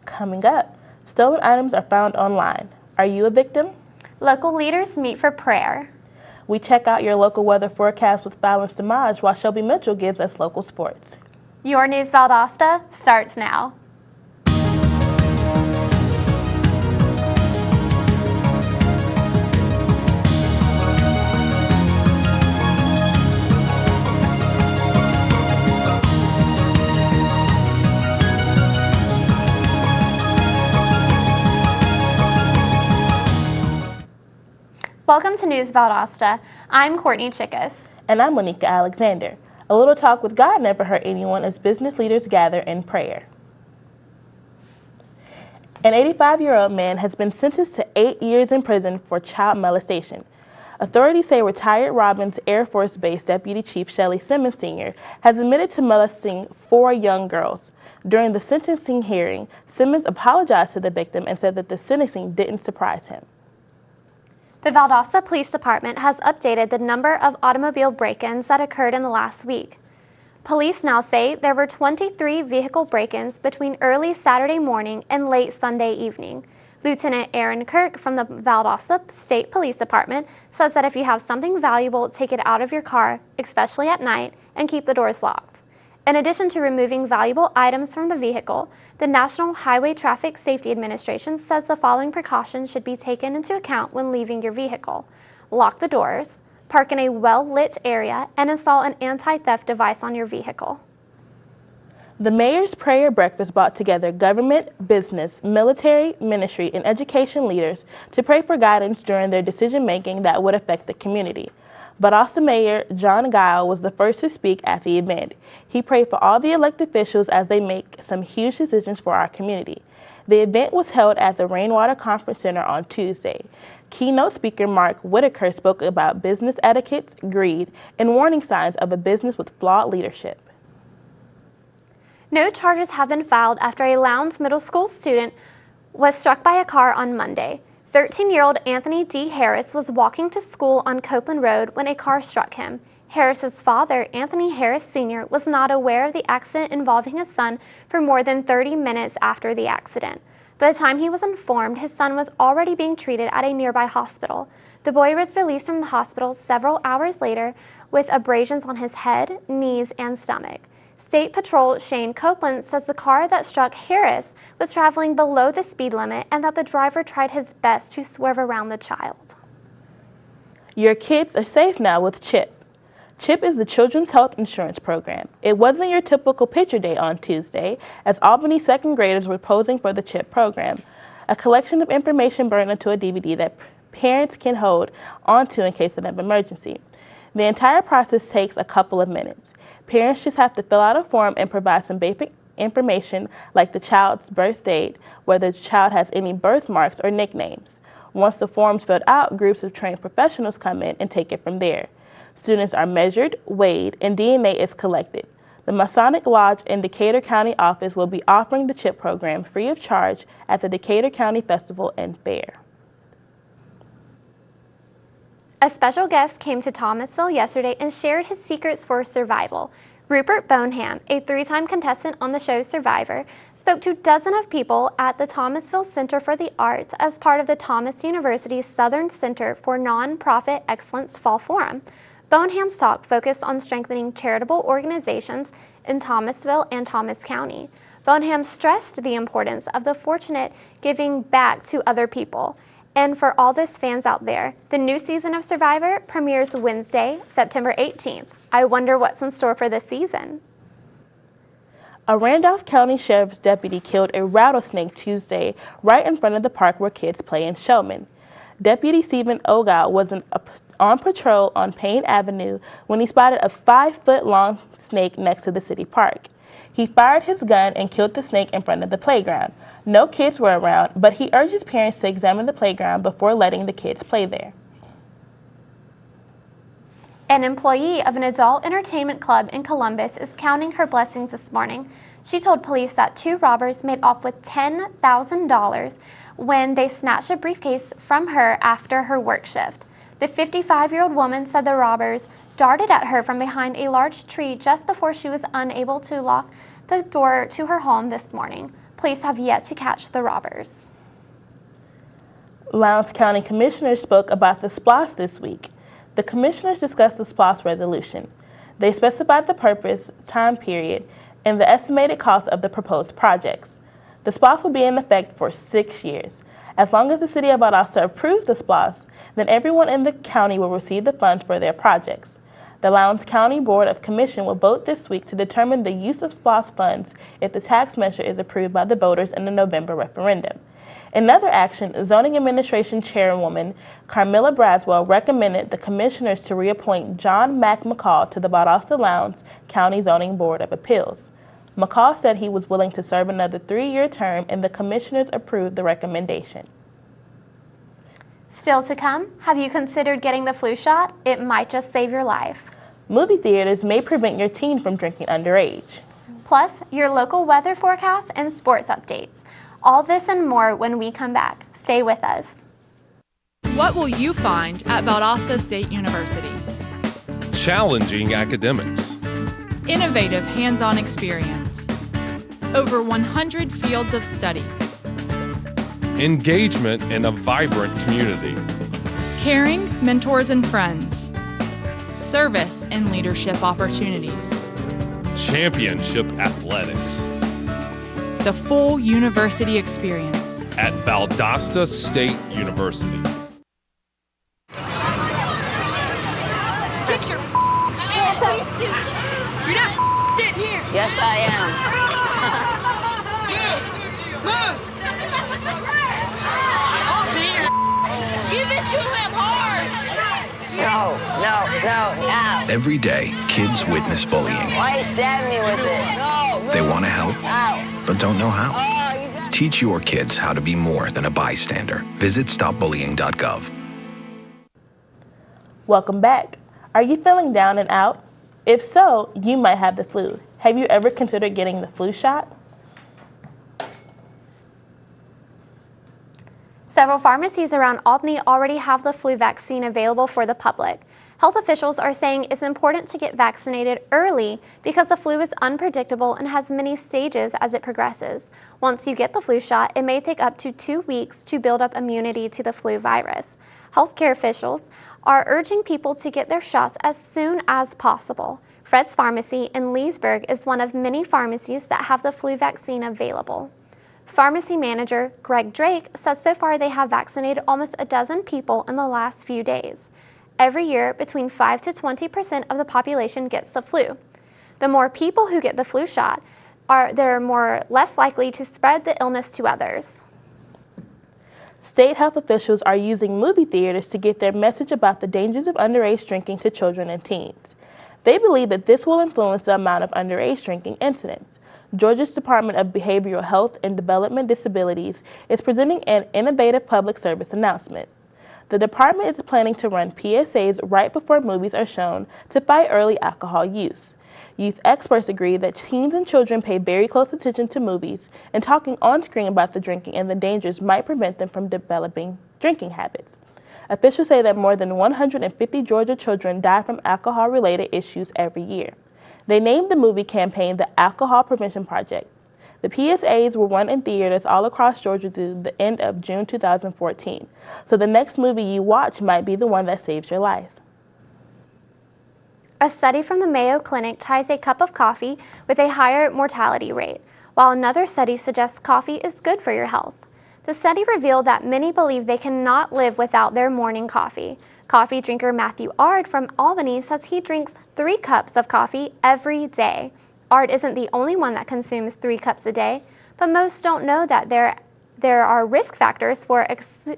Coming up, stolen items are found online. Are you a victim? Local leaders meet for prayer. We check out your local weather forecast with Fallon's Damage while Shelby Mitchell gives us local sports. Your News Valdosta starts now. Welcome to News Valdosta. I'm Courtney Chickas. And I'm Monica Alexander. A little talk with God never hurt anyone as business leaders gather in prayer. An 85-year-old man has been sentenced to 8 years in prison for child molestation. Authorities say retired Robbins Air Force Base Deputy Chief Shelley Simmons Sr. has admitted to molesting 4 young girls. During the sentencing hearing, Simmons apologized to the victim and said that the sentencing didn't surprise him. The Valdosta Police Department has updated the number of automobile break-ins that occurred in the last week. Police now say there were 23 vehicle break-ins between early Saturday morning and late Sunday evening. Lieutenant Aaron Kirk from the Valdosta State Police Department says that if you have something valuable, take it out of your car, especially at night, and keep the doors locked. In addition to removing valuable items from the vehicle, the National Highway Traffic Safety Administration says the following precautions should be taken into account when leaving your vehicle. Lock the doors, park in a well-lit area, and install an anti-theft device on your vehicle. The Mayor's Prayer Breakfast brought together government, business, military, ministry, and education leaders to pray for guidance during their decision-making that would affect the community. Valdosta Mayor John Guile was the first to speak at the event. He prayed for all the elected officials as they make some huge decisions for our community. The event was held at the Rainwater Conference Center on Tuesday. Keynote speaker Mark Whitaker spoke about business etiquettes, greed, and warning signs of a business with flawed leadership. No charges have been filed after a Lowndes Middle School student was struck by a car on Monday. 13-year-old Anthony D. Harris was walking to school on Copeland Road when a car struck him. Harris's father, Anthony Harris Sr., was not aware of the accident involving his son for more than 30 minutes after the accident. By the time he was informed, his son was already being treated at a nearby hospital. The boy was released from the hospital several hours later with abrasions on his head, knees, and stomach. State Patrol Shane Copeland says the car that struck Harris was traveling below the speed limit and that the driver tried his best to swerve around the child. Your kids are safe now with CHIP. CHIP is the Children's Health Insurance Program. It wasn't your typical picture day on Tuesday, as Albany second graders were posing for the CHIP program, a collection of information burned onto a DVD that parents can hold onto in case of an emergency. The entire process takes a couple of minutes. Parents just have to fill out a form and provide some basic information like the child's birth date, whether the child has any birthmarks or nicknames. Once the form's filled out, groups of trained professionals come in and take it from there. Students are measured, weighed, and DNA is collected. The Masonic Lodge in Decatur County office will be offering the CHIP program free of charge at the Decatur County Festival and Fair. A special guest came to Thomasville yesterday and shared his secrets for survival. Rupert Boneham, a 3-time contestant on the show Survivor, spoke to dozens of people at the Thomasville Center for the Arts as part of the Thomas University's Southern Center for Nonprofit Excellence Fall Forum. Boneham's talk focused on strengthening charitable organizations in Thomasville and Thomas County. Boneham stressed the importance of the fortunate giving back to other people. And for all those fans out there, the new season of Survivor premieres Wednesday, September 18th. I wonder what's in store for this season. A Randolph County Sheriff's deputy killed a rattlesnake Tuesday right in front of the park where kids play in Showman. Deputy Stephen Ogal was on patrol on Payne Avenue when he spotted a 5-foot-long snake next to the city park. He fired his gun and killed the snake in front of the playground. No kids were around, but he urges parents to examine the playground before letting the kids play there. An employee of an adult entertainment club in Columbus is counting her blessings this morning. She told police that 2 robbers made off with $10,000 when they snatched a briefcase from her after her work shift. The 55-year-old woman said the robbers darted at her from behind a large tree just before she was unable to lock the door to her home this morning. Police have yet to catch the robbers. Lowndes County Commissioners spoke about the SPLOST this week. The commissioners discussed the SPLOST resolution. They specified the purpose, time period, and the estimated cost of the proposed projects. The SPLOST will be in effect for 6 years. As long as the City of Valdosta approves the SPLOST, then everyone in the county will receive the funds for their projects. The Lowndes County Board of Commission will vote this week to determine the use of SPLOST funds if the tax measure is approved by the voters in the November referendum. In other action, Zoning Administration Chairwoman Carmilla Braswell recommended the commissioners to reappoint John Mack McCall to the Valdosta Lowndes County Zoning Board of Appeals. McCall said he was willing to serve another 3-year term, and the commissioners approved the recommendation. Still to come, have you considered getting the flu shot? It might just save your life. Movie theaters may prevent your teen from drinking underage. Plus, your local weather forecast and sports updates. All this and more when we come back. Stay with us. What will you find at Valdosta State University? Challenging academics. Innovative hands-on experience. Over 100 fields of study. Engagement in a vibrant community. Caring mentors and friends. Service and leadership opportunities. Championship athletics. The full university experience. At Valdosta State University. Get your ass suit. You're not sitting here. Yes, I am. Move. Give it to him hard. No. Every day, kids witness bullying. Why you stab me with it? No. They want to help, Ow. but don't know how. Oh, you got... Teach your kids how to be more than a bystander. Visit stopbullying.gov. Welcome back. Are you feeling down and out? If so, you might have the flu. Have you ever considered getting the flu shot? Several pharmacies around Albany already have the flu vaccine available for the public. Health officials are saying it's important to get vaccinated early because the flu is unpredictable and has many stages as it progresses. Once you get the flu shot, it may take up to 2 weeks to build up immunity to the flu virus. Healthcare officials are urging people to get their shots as soon as possible. Fred's Pharmacy in Leesburg is one of many pharmacies that have the flu vaccine available. Pharmacy manager Greg Drake says so far they have vaccinated almost a dozen people in the last few days. Every year, between 5 to 20% of the population gets the flu. The more people who get the flu shot, they're less likely to spread the illness to others. State health officials are using movie theaters to get their message about the dangers of underage drinking to children and teens. They believe that this will influence the amount of underage drinking incidents. Georgia's Department of Behavioral Health and Development Disabilities is presenting an innovative public service announcement. The department is planning to run PSAs right before movies are shown to fight early alcohol use. Youth experts agree that teens and children pay very close attention to movies, and talking on screen about the drinking and the dangers might prevent them from developing drinking habits. Officials say that more than 150 Georgia children die from alcohol-related issues every year. They named the movie campaign the Alcohol Prevention Project. The PSAs will run in theaters all across Georgia through the end of June 2014. So the next movie you watch might be the one that saves your life. A study from the Mayo Clinic ties a cup of coffee with a higher mortality rate, while another study suggests coffee is good for your health. The study revealed that many believe they cannot live without their morning coffee. Coffee drinker Matthew Ard from Albany says he drinks 3 cups of coffee every day. Ard isn't the only one that consumes 3 cups a day, but most don't know that there are risk factors for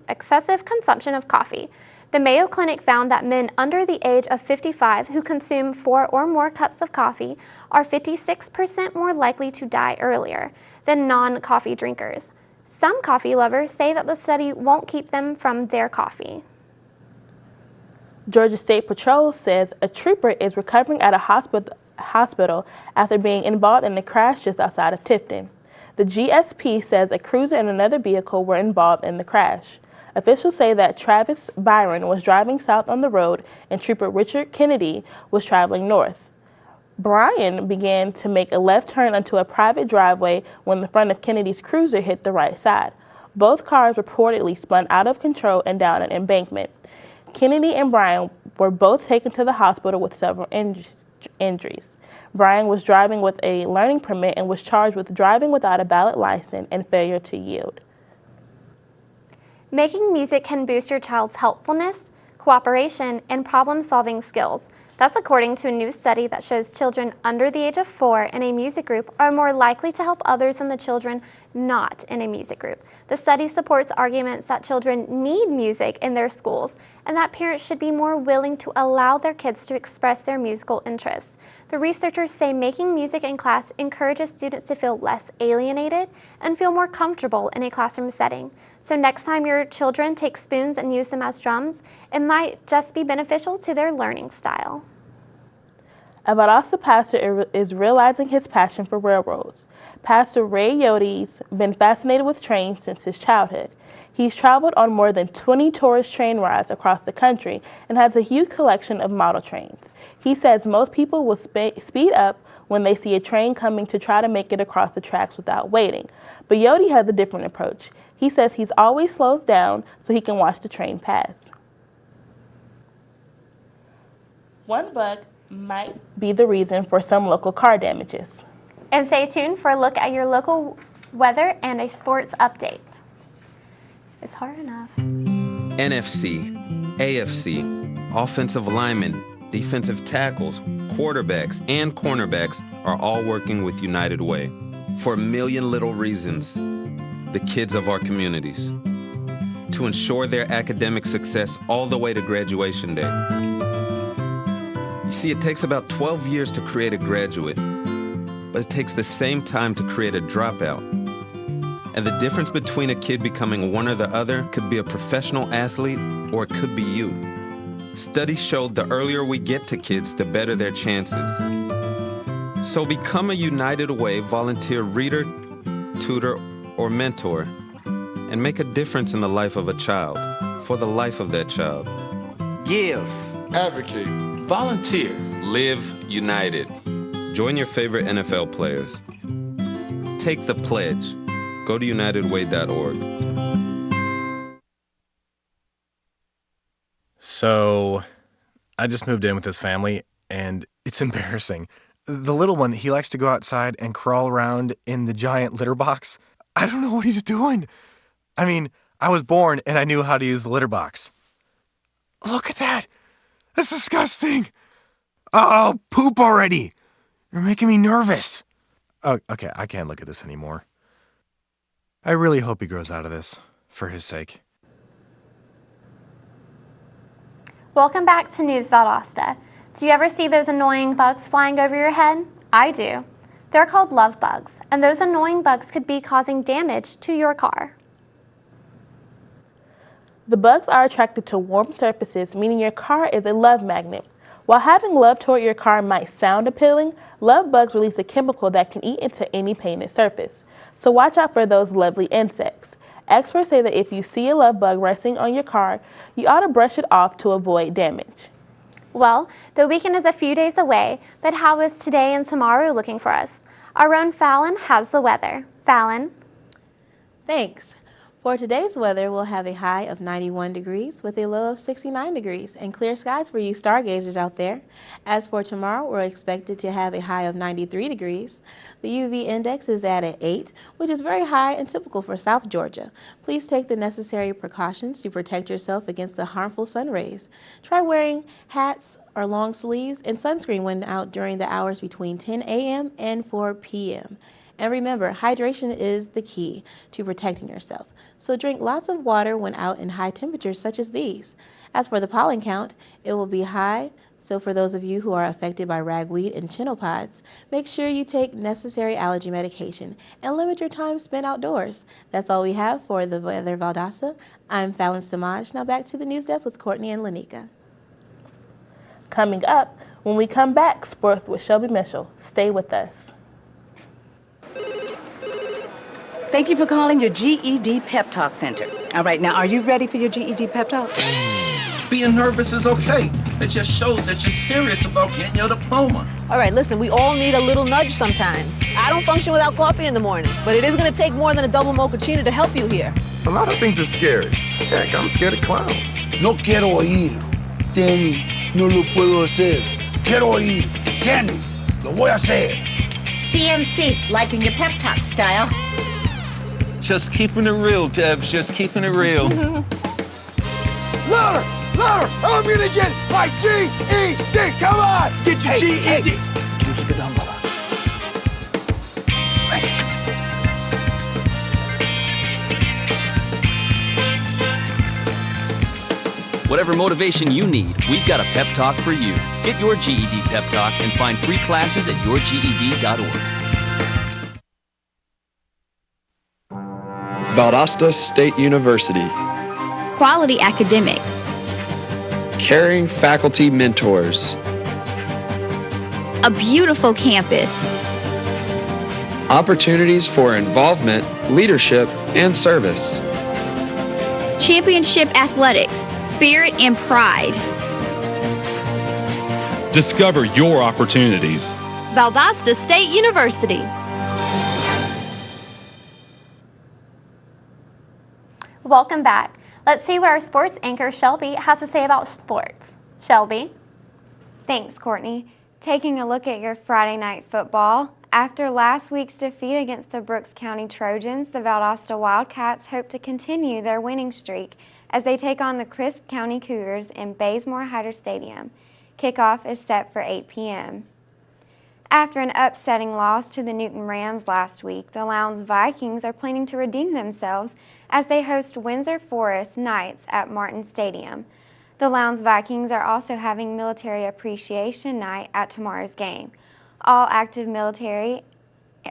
excessive consumption of coffee. The Mayo Clinic found that men under the age of 55 who consume 4 or more cups of coffee are 56% more likely to die earlier than non-coffee drinkers. Some coffee lovers say that the study won't keep them from their coffee. Georgia State Patrol says a trooper is recovering at a hospital after being involved in a crash just outside of Tifton. The GSP says a cruiser and another vehicle were involved in the crash. Officials say that Travis Byron was driving south on the road and Trooper Richard Kennedy was traveling north. Brian began to make a left turn onto a private driveway when the front of Kennedy's cruiser hit the right side. Both cars reportedly spun out of control and down an embankment. Kennedy and Brian were both taken to the hospital with several injuries. Brian was driving with a learning permit and was charged with driving without a valid license and failure to yield. Making music can boost your child's helpfulness, cooperation, and problem-solving skills. That's according to a new study that shows children under the age of 4 in a music group are more likely to help others than the children not in a music group. The study supports arguments that children need music in their schools and that parents should be more willing to allow their kids to express their musical interests. The researchers say making music in class encourages students to feel less alienated and feel more comfortable in a classroom setting. So next time your children take spoons and use them as drums, it might just be beneficial to their learning style. A Valdosta pastor is realizing his passion for railroads. Pastor Ray Yode's been fascinated with trains since his childhood. He's traveled on more than 20 tourist train rides across the country and has a huge collection of model trains. He says most people will speed up when they see a train coming to try to make it across the tracks without waiting. But Yode has a different approach. He says he's always slows down so he can watch the train pass. One bug might be the reason for some local car damages. And stay tuned for a look at your local weather and a sports update. It's hard enough. NFC, AFC, offensive linemen, defensive tackles, quarterbacks, and cornerbacks are all working with United Way for a million little reasons. The kids of our communities, to ensure their academic success all the way to graduation day. You see, it takes about 12 years to create a graduate, but it takes the same time to create a dropout. And the difference between a kid becoming one or the other could be a professional athlete, or it could be you. Studies showed the earlier we get to kids, the better their chances. So become a United Way volunteer reader, tutor, or mentor, and make a difference in the life of a child, for the life of that child. Give. Advocate. Volunteer. Live United. Join your favorite NFL players. Take the pledge. Go to unitedway.org. So, I just moved in with this family, and it's embarrassing. The little one, he likes to go outside and crawl around in the giant litter box. I don't know what he's doing. I mean, I was born and I knew how to use the litter box. Look at that. That's disgusting. Oh, poop already. You're making me nervous. Oh, okay, I can't look at this anymore. I really hope he grows out of this, for his sake. Welcome back to News Valdosta. Do you ever see those annoying bugs flying over your head? I do. They're called love bugs, and those annoying bugs could be causing damage to your car. The bugs are attracted to warm surfaces, meaning your car is a love magnet. While having love toward your car might sound appealing, love bugs release a chemical that can eat into any painted surface. So watch out for those lovely insects. Experts say that if you see a love bug resting on your car, you ought to brush it off to avoid damage. Well, the weekend is a few days away, but how is today and tomorrow looking for us? Our own Fallon has the weather. Fallon? Thanks. For today's weather, we'll have a high of 91 degrees with a low of 69 degrees and clear skies for you stargazers out there. As for tomorrow, we're expected to have a high of 93 degrees. The UV index is at an 8, which is very high and typical for South Georgia. Please take the necessary precautions to protect yourself against the harmful sun rays. Try wearing hats or long sleeves and sunscreen when out during the hours between 10 a.m. and 4 p.m. And remember, hydration is the key to protecting yourself. So drink lots of water when out in high temperatures such as these. As for the pollen count, it will be high. So for those of you who are affected by ragweed and chenopod's, make sure you take necessary allergy medication and limit your time spent outdoors. That's all we have for the Weather Valdosta. I'm Fallon Samaj. Now back to the news desk with Courtney and Lanika. Coming up, when we come back, sports with Shelby Mitchell. Stay with us. Thank you for calling your GED Pep Talk Center. All right, now, are you ready for your GED Pep Talk? Being nervous is okay. It just shows that you're serious about getting your diploma. All right, listen, we all need a little nudge sometimes. I don't function without coffee in the morning, but it is going to take more than a double mochaccino to help you here. A lot of things are scary. Heck, I'm scared of clowns. No quiero oír. Danny, no lo puedo hacer. Quiero oír. Danny, lo voy a hacer. DMC, liking your pep talk style. Just keeping it real, Debs. Just keeping it real. Louder! Louder! I'm gonna get my GED! Come on! Get your GED! Can you keep it down, brother? Thanks. Whatever motivation you need, we've got a pep talk for you. Get your GED pep talk and find free classes at yourged.org. Valdosta State University. Quality academics. Caring faculty mentors. A beautiful campus. Opportunities for involvement, leadership, and service. Championship athletics, spirit and pride. Discover your opportunities. Valdosta State University. Welcome back. Let's see what our sports anchor Shelby has to say about sports. Shelby? Thanks, Courtney. Taking a look at your Friday night football. After last week's defeat against the Brooks County Trojans, the Valdosta Wildcats hope to continue their winning streak as they take on the Crisp County Cougars in Bazemore-Hyder Stadium. Kickoff is set for 8 p.m. After an upsetting loss to the Newton Rams last week, the Lowndes Vikings are planning to redeem themselves as they host Windsor Forest Knights at Martin Stadium. The Lowndes Vikings are also having Military Appreciation Night at tomorrow's game. All active military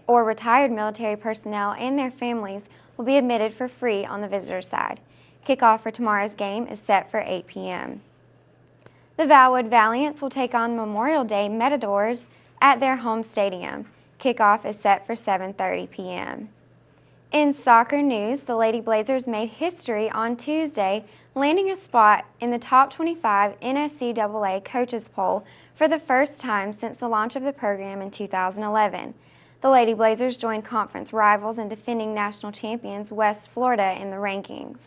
or retired military personnel and their families will be admitted for free on the visitor side. Kickoff for tomorrow's game is set for 8 p.m. The Valwood Valiants will take on Memorial Day Matadors at their home stadium. Kickoff is set for 7:30 p.m. In soccer news, the Lady Blazers made history on Tuesday, landing a spot in the top 25 NSCAA coaches poll for the first time since the launch of the program in 2011. The Lady Blazers joined conference rivals and defending national champions West Florida in the rankings.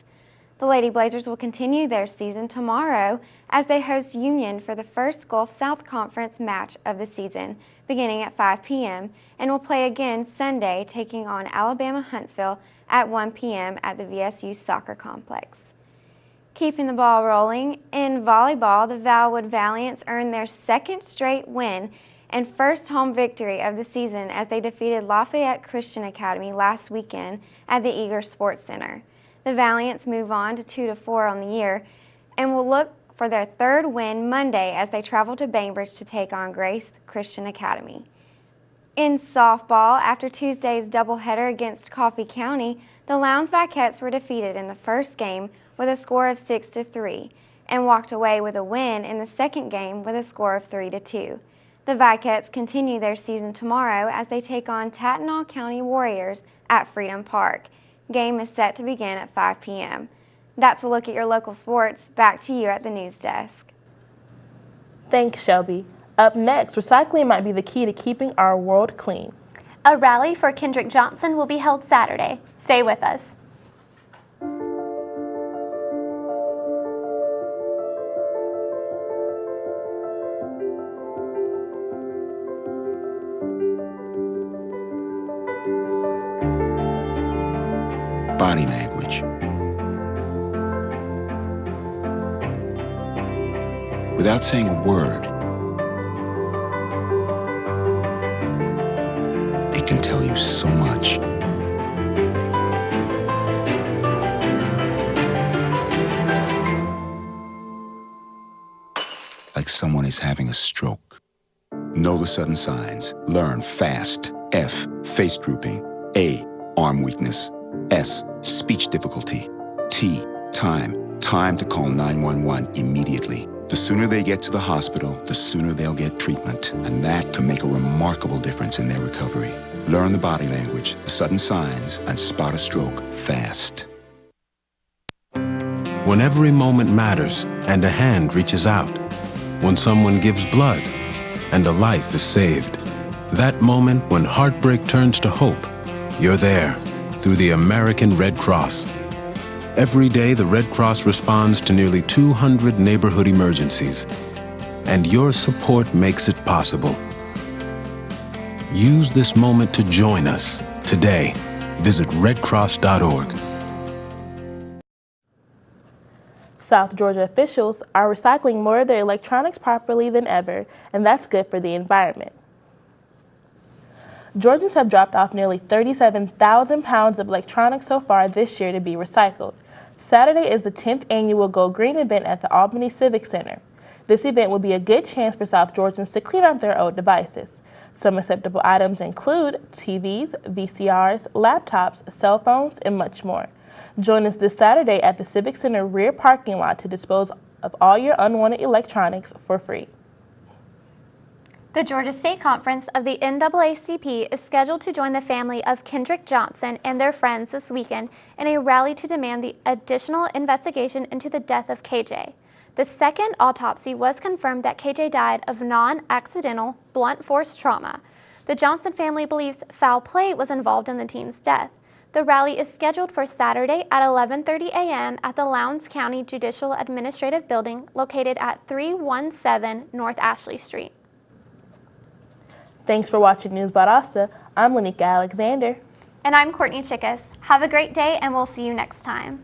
The Lady Blazers will continue their season tomorrow as they host Union for the first Gulf South Conference match of the season, beginning at 5 p.m., and will play again Sunday, taking on Alabama Huntsville at 1 p.m. at the VSU Soccer Complex. Keeping the ball rolling, in volleyball, the Valwood Valiants earned their second straight win and first home victory of the season as they defeated Lafayette Christian Academy last weekend at the Eager Sports Center. The Valiants move on to 2-4 on the year and will look for their third win Monday as they travel to Bainbridge to take on Grace Christian Academy. In softball, after Tuesday's doubleheader against Coffee County, the Lowndes Vikettes were defeated in the first game with a score of 6-3 and walked away with a win in the second game with a score of 3-2. The Vikettes continue their season tomorrow as they take on Tattenaw County Warriors at Freedom Park. Game is set to begin at 5 p.m. That's a look at your local sports. Back to you at the news desk. Thanks, Shelby. Up next, recycling might be the key to keeping our world clean. A rally for Kendrick Johnson will be held Saturday. Stay with us. Body language. Without saying a word, it can tell you so much. Like someone is having a stroke. Know the sudden signs. Learn fast. F, face drooping. A, arm weakness. S, speech difficulty. T, time. Time to call 911 immediately. The sooner they get to the hospital, the sooner they'll get treatment. And that can make a remarkable difference in their recovery. Learn the body language, the sudden signs, and spot a stroke fast. When every moment matters and a hand reaches out, when someone gives blood and a life is saved. That moment when heartbreak turns to hope, you're there through the American Red Cross. Every day, the Red Cross responds to nearly 200 neighborhood emergencies, and your support makes it possible. Use this moment to join us today. Visit redcross.org. South Georgia officials are recycling more of their electronics properly than ever, and that's good for the environment. Georgians have dropped off nearly 37,000 pounds of electronics so far this year to be recycled. Saturday is the 10th annual Go Green event at the Albany Civic Center. This event will be a good chance for South Georgians to clean up their old devices. Some acceptable items include TVs, VCRs, laptops, cell phones, and much more. Join us this Saturday at the Civic Center rear parking lot to dispose of all your unwanted electronics for free. The Georgia State Conference of the NAACP is scheduled to join the family of Kendrick Johnson and their friends this weekend in a rally to demand the additional investigation into the death of KJ. The second autopsy was confirmed that KJ died of non-accidental blunt force trauma. The Johnson family believes foul play was involved in the teen's death. The rally is scheduled for Saturday at 11:30 a.m. at the Lowndes County Judicial Administrative Building located at 317 North Ashley Street. Thanks for watching News Valdosta. I'm Lanika Alexander. And I'm Courtney Chickas. Have a great day and we'll see you next time.